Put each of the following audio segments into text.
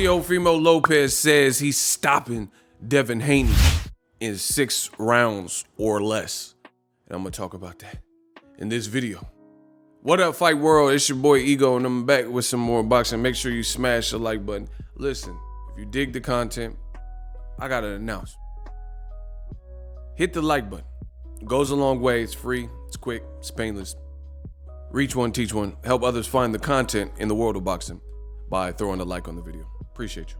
Teofimo Lopez says he's stopping Devin Haney in 6 rounds or less. And I'm going to talk about that in this video. What up, Fight World? It's your boy Ego, and I'm back with some more boxing. Make sure you smash the like button. Listen, if you dig the content, I got to announce. Hit the like button. It goes a long way. It's free. It's quick. It's painless. Reach one, teach one. Help others find the content in the world of boxing by throwing a like on the video. Appreciate you.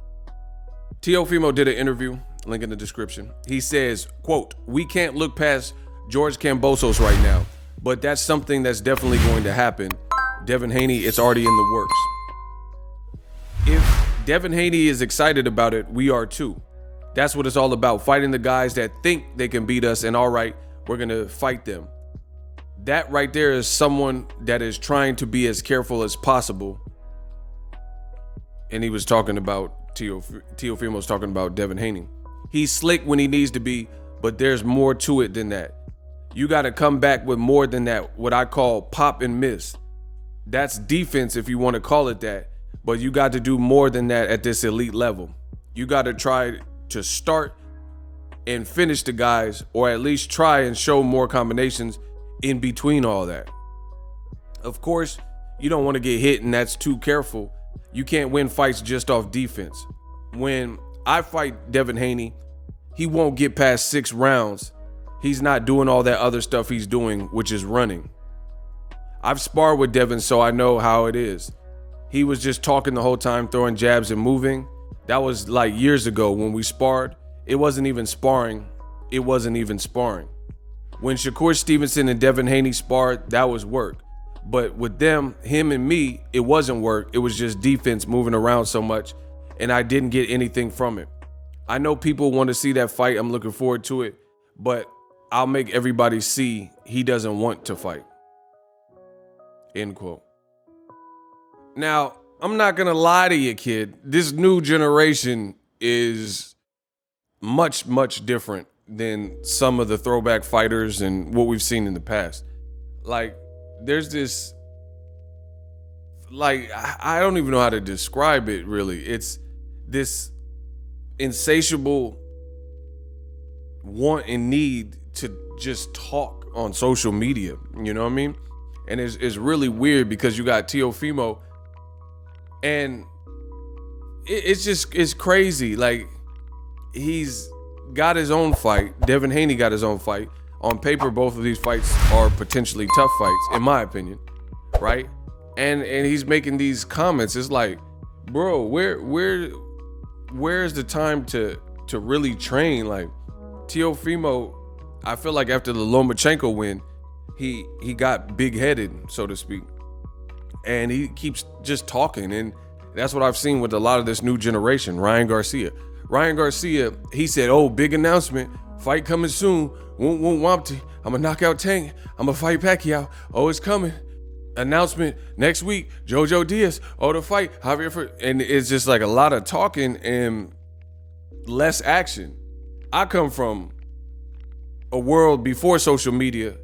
Teofimo did an interview, link in the description. He says, quote, "We can't look past George Kambosos right now, but that's something that's definitely going to happen. Devin Haney, it's already in the works." If Devin Haney is excited about it, we are too. That's what it's all about, fighting the guys that think they can beat us, and all right, we're gonna fight them. That right there is someone that is trying to be as careful as possible. And he was talking about, Teofimo was talking about Devin Haney. He's slick when he needs to be, but there's more to it than that. You got to come back with more than that, what I call pop and miss. That's defense if you want to call it that, but you got to do more than that at this elite level. You got to try to start and finish the guys, or at least try and show more combinations in between all that. Of course, you don't want to get hit, and that's too careful. You can't win fights just off defense. When I fight Devin Haney, he won't get past 6 rounds. He's not doing all that other stuff he's doing, which is running. I've sparred with Devin, so I know how it is. He was just talking the whole time, throwing jabs and moving. That was like years ago when we sparred. It wasn't even sparring. It wasn't even sparring. When Shakur Stevenson and Devin Haney sparred, that was work. But with them, him and me, it wasn't work. It was just defense moving around so much, and I didn't get anything from it. I know people want to see that fight. I'm looking forward to it, but I'll make everybody see he doesn't want to fight. End quote. Now, I'm not going to lie to you, kid. This new generation is much, much different than some of the throwback fighters and what we've seen in the past. Like, there's this, like, I don't even know how to describe it, really. It's this insatiable want and need to just talk on social media, you know what I mean? And it's really weird because you got Teofimo, and it's crazy. Like, he's got his own fight. Devin Haney got his own fight. On paper, both of these fights are potentially tough fights, in my opinion, right? And he's making these comments. It's like, bro, where's the time to really train? Like, Teofimo, I feel like after the Lomachenko win, he got big-headed, so to speak, and he keeps just talking, and that's what I've seen with a lot of this new generation. Ryan Garcia, he said, "Oh, big announcement, fight coming soon. Won't Wampty. I'm gonna knock out Tank. I'm gonna fight Pacquiao. Oh, it's coming. Announcement next week. JoJo Diaz. Oh, the fight. Javier." And it's just like a lot of talking and less action. I come from a world before social media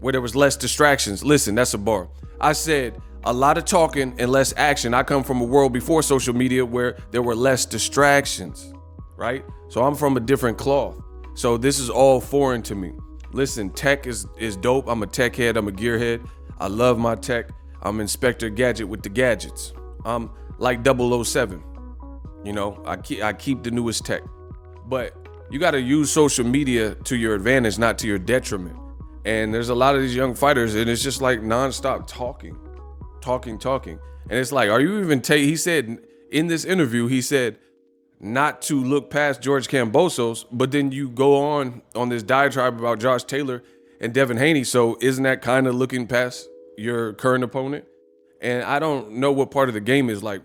where there was less distractions. Listen, that's a bar. I said a lot of talking and less action. I come from a world before social media where there were less distractions, right? So I'm from a different cloth. So this is all foreign to me. Listen, tech is dope. I'm a tech head. I'm a gearhead. I love my tech. I'm Inspector Gadget with the gadgets. I'm like 007. You know, I keep the newest tech. But you got to use social media to your advantage, not to your detriment. And there's a lot of these young fighters, and it's just like nonstop talking. And it's like, are you even he said in this interview, he said not to look past George Kambosos, but then you go on this diatribe about Josh Taylor and Devin Haney. So isn't that kind of looking past your current opponent? And I don't know what part of the game is like.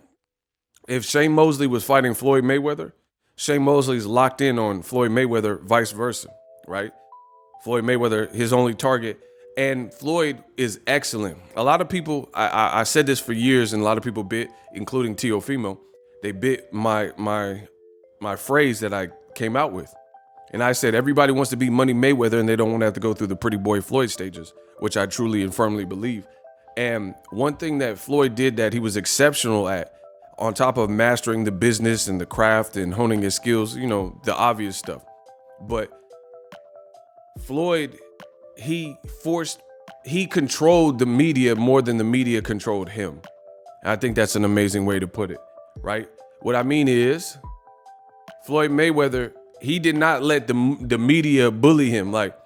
If Shane Mosley was fighting Floyd Mayweather, Shane Mosley's locked in on Floyd Mayweather, vice versa, right? Floyd Mayweather, his only target. And Floyd is excellent. A lot of people, I said this for years, and a lot of people bit, including Teofimo, they bit my phrase that I came out with. And I said, everybody wants to be Money Mayweather, and they don't want to have to go through the pretty boy Floyd stages, which I truly and firmly believe. And one thing that Floyd did that he was exceptional at on top of mastering the business and the craft and honing his skills, the obvious stuff. But Floyd, he controlled the media more than the media controlled him. And I think that's an amazing way to put it, right? What I mean is, Floyd Mayweather, he did not let the media bully him. Like,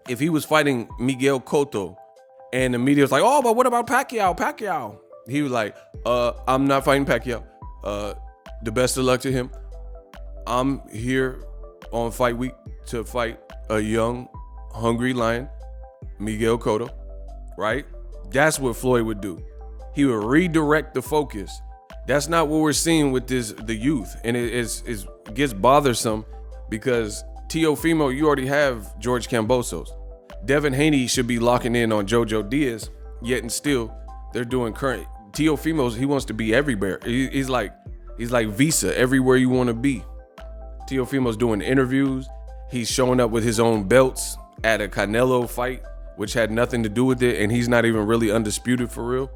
if he was fighting Miguel Cotto and the media was like, oh, but what about Pacquiao? He was like, I'm not fighting Pacquiao. The best of luck to him. I'm here on fight week to fight a young, hungry lion, Miguel Cotto, right? That's what Floyd would do. He would redirect the focus. That's not what we're seeing with the youth. And it gets bothersome because Teofimo, you already have George Kambosos. Devin Haney should be locking in on JoJo Diaz, yet and still they're doing current. Teofimo's, he wants to be everywhere. He's like Visa, everywhere you want to be. Teofimo's doing interviews. He's showing up with his own belts at a Canelo fight, which had nothing to do with it, and he's not even really undisputed for real.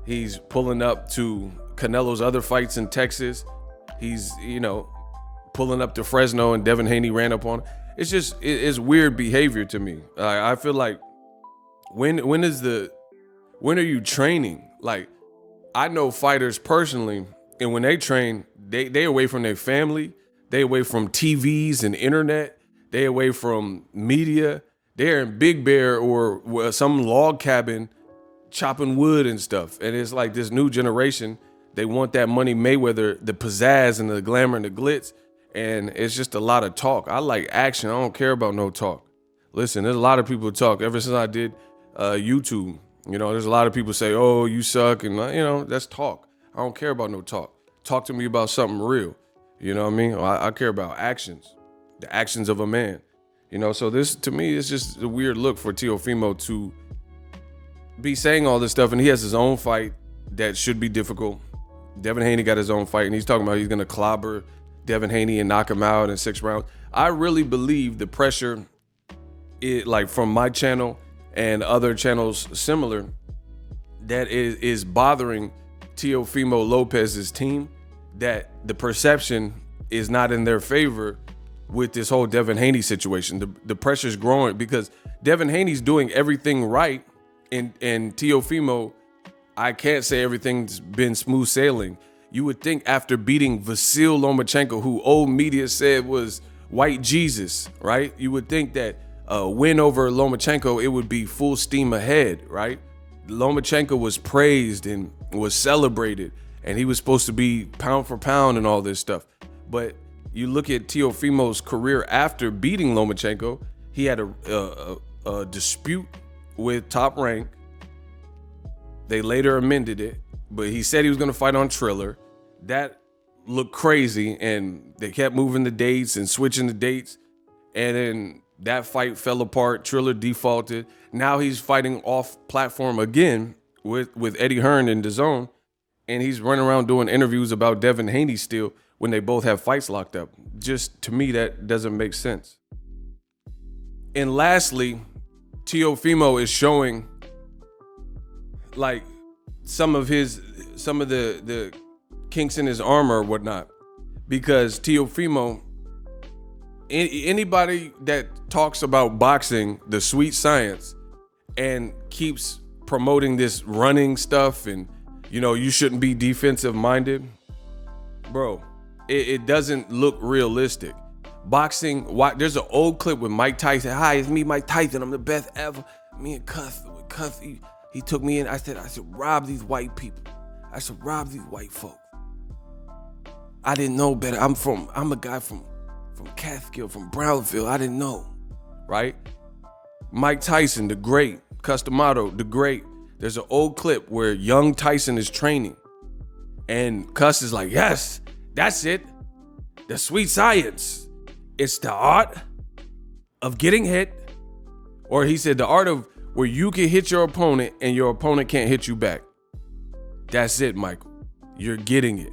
He's pulling up to Canelo's other fights in Texas. He's, pulling up to Fresno, and Devin Haney ran up on him. It's just, it's weird behavior to me. I feel like, when are you training? Like, I know fighters personally, and when they train, they away from their family, they away from TVs and internet, they away from media. They're in Big Bear or some log cabin chopping wood and stuff. And it's like this new generation, they want that Money Mayweather, the pizzazz and the glamour and the glitz. And it's just a lot of talk. I like action. I don't care about no talk. Listen, there's a lot of people talk. Ever since I did YouTube, there's a lot of people say, oh, you suck. And, that's talk. I don't care about no talk. Talk to me about something real. You know what I mean? I care about actions, the actions of a man. So this, to me, is just a weird look for Teofimo to be saying all this stuff. And he has his own fight that should be difficult. Devin Haney got his own fight, and he's talking about he's going to clobber Devin Haney and knock him out in 6 rounds. I really believe the pressure, like from my channel and other channels similar, that is bothering Teofimo Lopez's team, that the perception is not in their favor with this whole Devin Haney situation. The pressure's growing because Devin Haney's doing everything right, and Teofimo, I can't say everything's been smooth sailing. You would think after beating Vasyl Lomachenko, who old media said was white Jesus, right? You would think that a win over Lomachenko, it would be full steam ahead, right? Lomachenko was praised and was celebrated, and he was supposed to be pound for pound and all this stuff. But you look at Teofimo's career after beating Lomachenko, he had a dispute with Top Rank. They later amended it, but he said he was going to fight on Triller. That looked crazy, and they kept moving the dates and switching the dates, and then that fight fell apart. Triller defaulted. Now he's fighting off platform again with Eddie Hearn in DAZN, and he's running around doing interviews about Devin Haney still when they both have fights locked up. Just, to me, that doesn't make sense. And lastly, Teofimo is showing like some of the kinks in his armor or whatnot, because Teofimo, anybody that talks about boxing, the sweet science, and keeps promoting this running stuff and you shouldn't be defensive minded, bro, it doesn't look realistic. Boxing, there's an old clip with Mike Tyson. Hi, it's me, Mike Tyson. I'm the best ever. Me and Cuss, he took me in. I said rob these white people. I should rob these white folks. I didn't know better. I'm a guy from Catskill, from Brownfield. I didn't know, right? Mike Tyson, the great. Customato, the great. There's an old clip where young Tyson is training, and Cuss is like, yes, that's it. The sweet science. It's the art of getting hit, or he said the art of where you can hit your opponent and your opponent can't hit you back. That's it, Michael. You're getting it,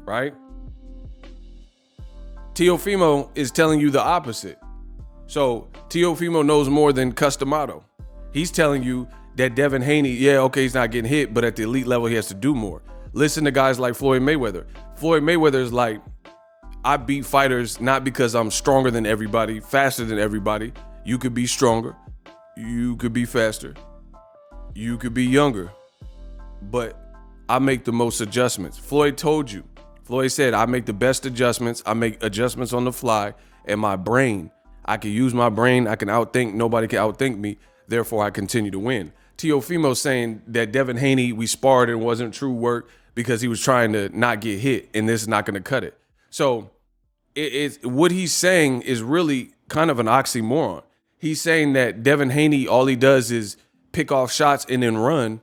right? Teofimo is telling you the opposite. So Teofimo knows more than Customato. He's telling you that Devin Haney, he's not getting hit, but at the elite level, he has to do more. Listen to guys like Floyd Mayweather. Floyd Mayweather is like, I beat fighters not because I'm stronger than everybody, faster than everybody. You could be stronger. You could be faster. You could be younger. But I make the most adjustments. Floyd told you. Floyd said, I make the best adjustments. I make adjustments on the fly. And my brain, I can use my brain. I can outthink. Nobody can outthink me. Therefore, I continue to win. Teofimo saying that Devin Haney, we sparred and wasn't true work because he was trying to not get hit, and this is not going to cut it. So what he's saying is really kind of an oxymoron. He's saying that Devin Haney, all he does is pick off shots and then run,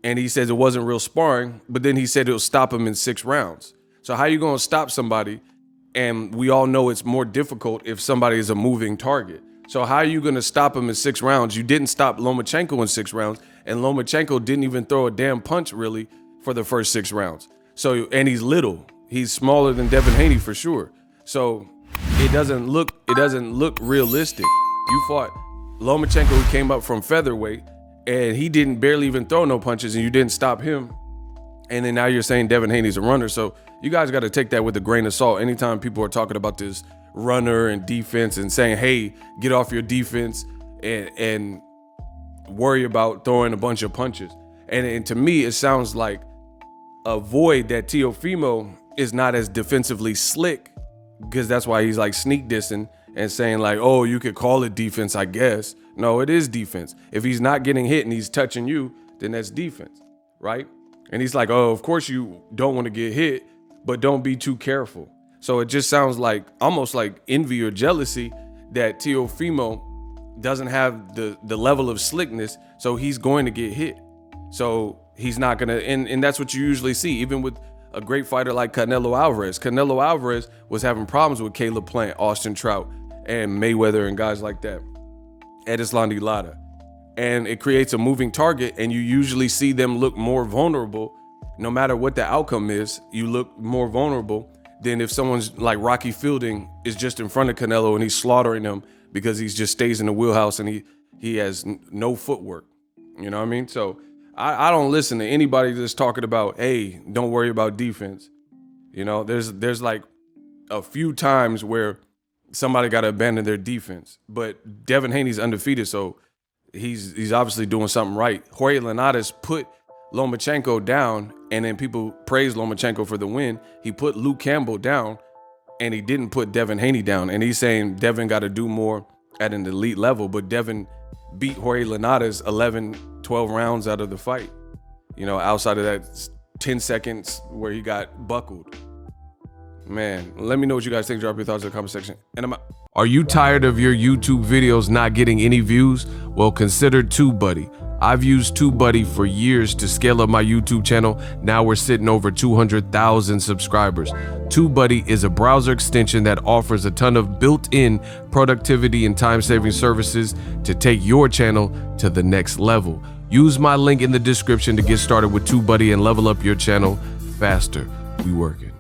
and he says it wasn't real sparring, but then he said it'll stop him in 6 rounds. So how you going to stop somebody? And we all know it's more difficult if somebody is a moving target. So how are you going to stop him in 6 rounds? You didn't stop Lomachenko in 6 rounds, and Lomachenko didn't even throw a damn punch really for the first 6 rounds. So, and he's little. He's smaller than Devin Haney for sure. So it doesn't look realistic. You fought Lomachenko, who came up from featherweight, and he didn't barely even throw no punches, and you didn't stop him. And then now you're saying Devin Haney's a runner. So you guys got to take that with a grain of salt. Anytime people are talking about this runner and defense and saying, hey, get off your defense and worry about throwing a bunch of punches. And to me, it sounds like a void that Teofimo is not as defensively slick, because that's why he's like sneak dissing and saying like, oh, you could call it defense, I guess. No, it is defense. If he's not getting hit and he's touching you, then that's defense, right? And he's like, oh, of course you don't want to get hit, but don't be too careful. So it just sounds like almost like envy or jealousy that Teofimo doesn't have the level of slickness, so he's going to get hit. So he's not going to, and that's what you usually see, even with a great fighter like Canelo Alvarez. Canelo Alvarez was having problems with Caleb Plant, Austin Trout, and Mayweather and guys like that, Erislandy Lara. And it creates a moving target, and you usually see them look more vulnerable. No matter what the outcome is, you look more vulnerable than if someone's like Rocky Fielding is just in front of Canelo and he's slaughtering him because he just stays in the wheelhouse and he has no footwork. You know what I mean? So I don't listen to anybody that's talking about, hey, don't worry about defense. You know, there's like a few times where somebody got to abandon their defense, but Devin Haney's undefeated, so he's obviously doing something right. Jorge Linares put Lomachenko down, and then people praise Lomachenko for the win. He put Luke Campbell down, and he didn't put Devin Haney down. And he's saying Devin got to do more at an elite level, but Devin beat Jorge Linares 11, 12 rounds out of the fight. You know, outside of that 10 seconds where he got buckled. Man, let me know what you guys think. Drop your thoughts in the comment section. And I'm out. Are you tired of your YouTube videos not getting any views? Well, consider TubeBuddy. I've used TubeBuddy for years to scale up my YouTube channel. Now we're sitting over 200,000 subscribers. TubeBuddy is a browser extension that offers a ton of built-in productivity and time-saving services to take your channel to the next level. Use my link in the description to get started with TubeBuddy and level up your channel faster. We working.